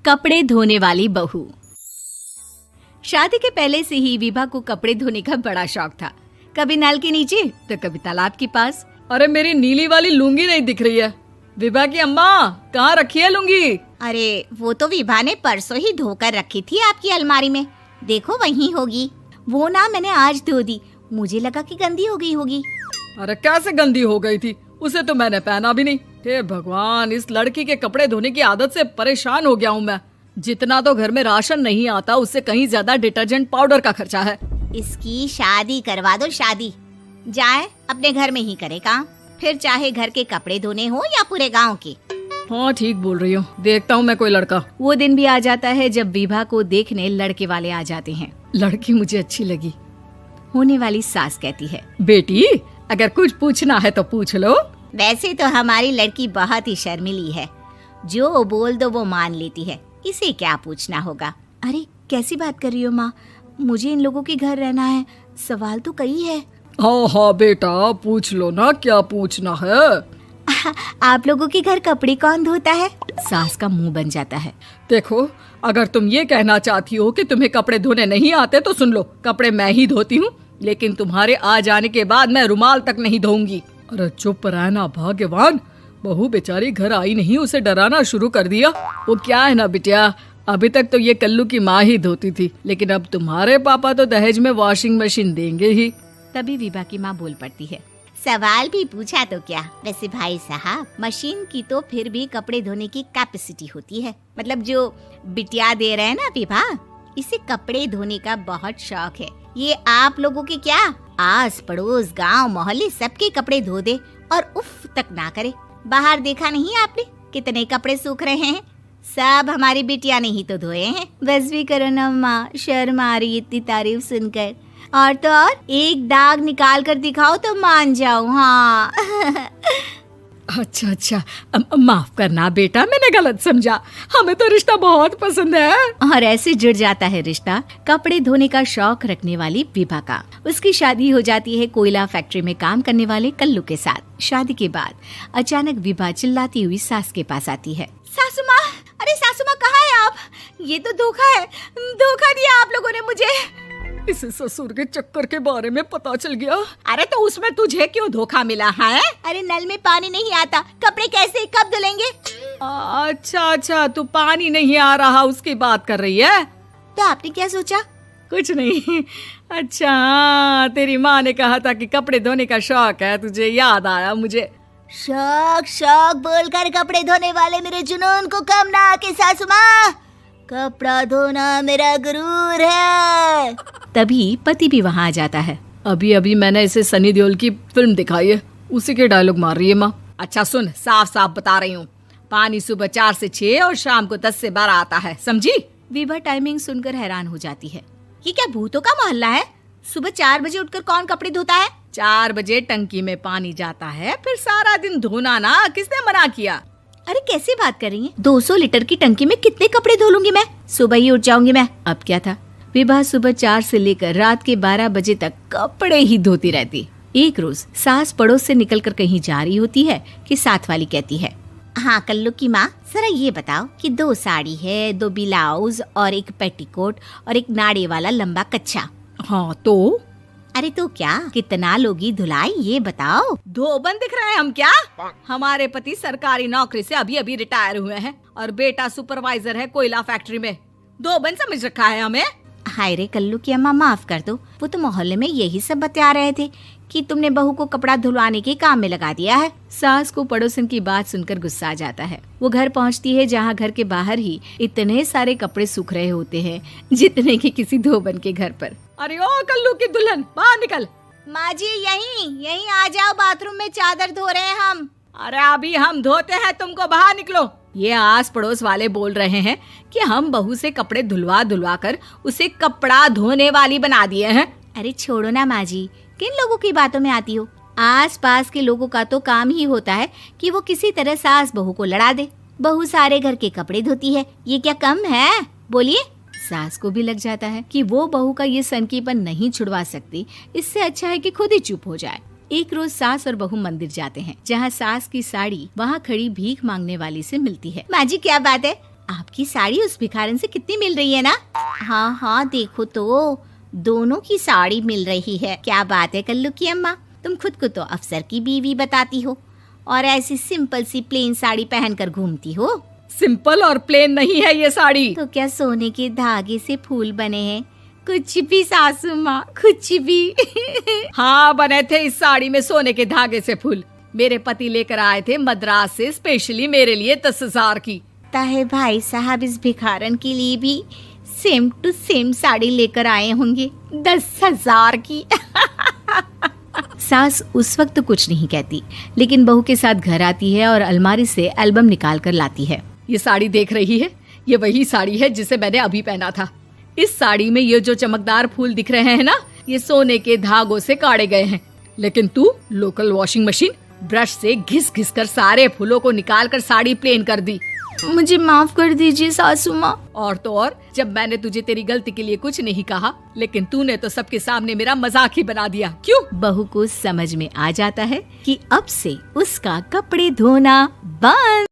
कपड़े धोने वाली बहू। शादी के पहले से ही विभा को कपड़े धोने का बड़ा शौक था। कभी नल के नीचे तो कभी तालाब के पास। अरे मेरी नीली वाली लुंगी नहीं दिख रही है। विभा की अम्मा, कहाँ रखी है लुंगी? अरे वो तो विभा ने परसों ही धोकर रखी थी आपकी अलमारी में, देखो वहीं होगी। वो ना मैंने आज धो दी, मुझे लगा कि गंदी हो गई होगी। अरे कैसे गंदी हो गई थी? उसे तो मैंने पहना भी नहीं। हे भगवान, इस लड़की के कपड़े धोने की आदत से परेशान हो गया हूँ मैं। जितना तो घर में राशन नहीं आता, उससे कहीं ज्यादा डिटर्जेंट पाउडर का खर्चा है। इसकी शादी करवा दो, शादी जाए अपने घर में ही करे काम, फिर चाहे घर के कपड़े धोने हो या पूरे गांव के। हाँ ठीक बोल रही हो, देखता हूँ मैं कोई लड़का। वो दिन भी आ जाता है जब विभा को देखने लड़के वाले आ जाते हैं। लड़की मुझे अच्छी लगी। होने वाली सास कहती है, बेटी अगर कुछ पूछना है तो पूछ लो। वैसे तो हमारी लड़की बहुत ही शर्मीली है, जो बोल दो वो मान लेती है, इसे क्या पूछना होगा। अरे कैसी बात कर रही हो माँ, मुझे इन लोगों के घर रहना है, सवाल तो कई है। हाँ हाँ बेटा, पूछ लो ना, क्या पूछना है। आप लोगों के घर कपड़े कौन धोता है? सास का मुंह बन जाता है। देखो, अगर तुम ये कहना चाहती हो कि तुम्हें कपड़े धोने नहीं आते तो सुन लो, कपड़े मैं ही धोती हूँ, लेकिन तुम्हारे आ जाने के बाद मैं रुमाल तक नहीं धोऊंगी। अरे चुप रहना भाग्यवान, बहू बेचारी घर आई नहीं, उसे डराना शुरू कर दिया। वो क्या है ना बिटिया, अभी तक तो ये कल्लू की माँ ही धोती थी, लेकिन अब तुम्हारे पापा तो दहेज में वॉशिंग मशीन देंगे ही। तभी विभा की माँ बोल पड़ती है, सवाल भी पूछा तो क्या। वैसे भाई साहब, मशीन की तो फिर भी कपड़े धोने की कैपेसिटी होती है। मतलब जो बिटिया दे रहे हैं ना विभा, इसे कपड़े धोने का बहुत शौक है। ये आप लोगों के क्या, आस पड़ोस गांव मोहल्ले सबके कपड़े धो दे और उफ तक ना करे। बाहर देखा नहीं आपने कितने कपड़े सूख रहे हैं? सब हमारी बिटिया ने ही तो धोए हैं। बस भी करो ना माँ, शर्म आ रही इतनी तारीफ सुनकर। और तो और एक दाग निकाल कर दिखाओ तो मान जाओ। हाँ अच्छा, माफ करना बेटा, मैंने गलत समझा। हमें तो रिश्ता बहुत पसंद है। और ऐसे जुड़ जाता है रिश्ता कपड़े धोने का शौक रखने वाली विभा का। उसकी शादी हो जाती है कोयला फैक्ट्री में काम करने वाले कल्लू के साथ। शादी के बाद अचानक विभा चिल्लाती हुई सास के पास आती है। सासू माँ, अरे सासू माँ कहाँ है आप? ये तो धोखा है, धोखा दिया आप लोगों ने मुझे। इसे ससुर के चक्कर के बारे में पता चल गया। अरे तो उसमें तुझे क्यों धोखा मिला है? अरे नल में पानी नहीं आता, कपड़े कैसे कब धुलेंगे? अच्छा, तू पानी नहीं आ रहा उसकी बात कर रही है। तो आपने क्या सोचा? कुछ नहीं। अच्छा, तेरी माँ ने कहा था कि कपड़े धोने का शौक है तुझे, याद आया मुझे। शौक बोलकर कपड़े धोने वाले मेरे जुनून को कम ना आके सासू माँ, कपड़ा धोना मेरा गुरूर है। तभी पति भी वहाँ आ जाता है। अभी मैंने इसे सनी देओल की फिल्म दिखाई है, उसी के डायलॉग मार रही है माँ। अच्छा सुन, साफ बता रही हूँ, पानी सुबह 4 से 6 और शाम को 10 से 12 आता है, समझी? विभा टाइमिंग सुनकर हैरान हो जाती है। ये क्या भूतों का मोहल्ला है? सुबह 4 बजे उठकर कौन कपड़े धोता है? 4 बजे टंकी में पानी जाता है, फिर सारा दिन धोना ना, किसने मना किया? अरे कैसी बात कर रही हैं? 200 लीटर की टंकी में कितने कपड़े धो लूंगी मैं? सुबह ही उठ जाऊंगी मैं। अब क्या था, विभा सुबह 4 से लेकर रात के 12 बजे तक कपड़े ही धोती रहती। एक रोज सास पड़ोस से निकलकर कहीं जा रही होती है कि साथ वाली कहती है, हाँ कल्लू की माँ, जरा ये बताओ कि 2 साड़ी है, 2 ब्लाउज और एक पेटीकोट और एक नाड़े वाला लंबा कच्छा। हाँ तो? अरे तो क्या, कितना लोगी धुलाई ये बताओ। धोबन दिख रहे हैं हम क्या? हमारे पति सरकारी नौकरी से अभी रिटायर हुए हैं और बेटा सुपरवाइजर है कोयला फैक्ट्री में। धोबन समझ रखा है हमें? हाय रे कल्लू की अम्मा, माफ कर दो, वो तो मोहल्ले में यही सब बता रहे थे कि तुमने बहू को कपड़ा धुलवाने के काम में लगा दिया है। सास को पड़ोसन की बात सुनकर गुस्सा आ जाता है। वो घर पहुंचती है जहां घर के बाहर ही इतने सारे कपड़े सूख रहे होते हैं जितने कि किसी धोबन के घर पर। अरे ओ कल्लू की दुल्हन, बाहर निकल। माँ जी यहीं आ जाओ, बाथरूम में चादर धो रहे हैं हम। अरे अभी हम धोते हैं, तुमको बाहर निकलो। ये आस पड़ोस वाले बोल रहे हैं कि हम बहू से कपड़े धुलवा कर उसे कपड़ा धोने वाली बना दिए हैं। अरे छोड़ो ना माँ जी, किन लोगों की बातों में आती हो? आस पास के लोगों का तो काम ही होता है कि वो किसी तरह सास बहू को लड़ा दे। बहू सारे घर के कपड़े धोती है, ये क्या कम है? बोलिए। सास को भी लग जाता है कि वो बहू का ये सनकीपन नहीं छुड़वा सकती, इससे अच्छा है कि खुद ही चुप हो जाए। एक रोज सास और बहू मंदिर जाते हैं, जहाँ सास की साड़ी वहाँ खड़ी भीख मांगने वाली से मिलती है। माँ जी क्या बात है, आपकी साड़ी उस भिखारन से कितनी मिल रही है ना? हाँ हाँ देखो तो, दोनों की साड़ी मिल रही है। क्या बात है कल्लू की अम्मा, तुम खुद को तो अफसर की बीवी बताती हो और ऐसी सिंपल सी प्लेन साड़ी पहनकर घूमती हो। सिंपल और प्लेन नहीं है ये साड़ी। तो क्या सोने के धागे से फूल बने हैं? कुछ भी सासू माँ, कुछ भी। हाँ बने थे इस साड़ी में सोने के धागे से फूल। मेरे पति लेकर आए थे मद्रास से स्पेशली मेरे लिए 10,000 की। ताहे भाई साहब इस भिखारन के लिए भी सेम टू सेम साड़ी लेकर आए होंगे 10,000 की। सास उस वक्त तो कुछ नहीं कहती, लेकिन बहू के साथ घर आती है और अलमारी से एल्बम निकाल कर लाती है। ये साड़ी देख रही है, ये वही साड़ी है जिसे मैंने अभी पहना था। इस साड़ी में ये जो चमकदार फूल दिख रहे हैं ना, ये सोने के धागों से काढ़े गए हैं। लेकिन तू लोकल वॉशिंग मशीन ब्रश से घिस घिस कर सारे फूलों को निकाल कर साड़ी प्लेन कर दी। मुझे माफ कर दीजिए सासू माँ। और तो और, जब मैंने तुझे तेरी गलती के लिए कुछ नहीं कहा, लेकिन तूने तो सबके सामने मेरा मजाक ही बना दिया। क्यों? बहू को समझ में आ जाता है कि अब से उसका कपड़े धोना बंद।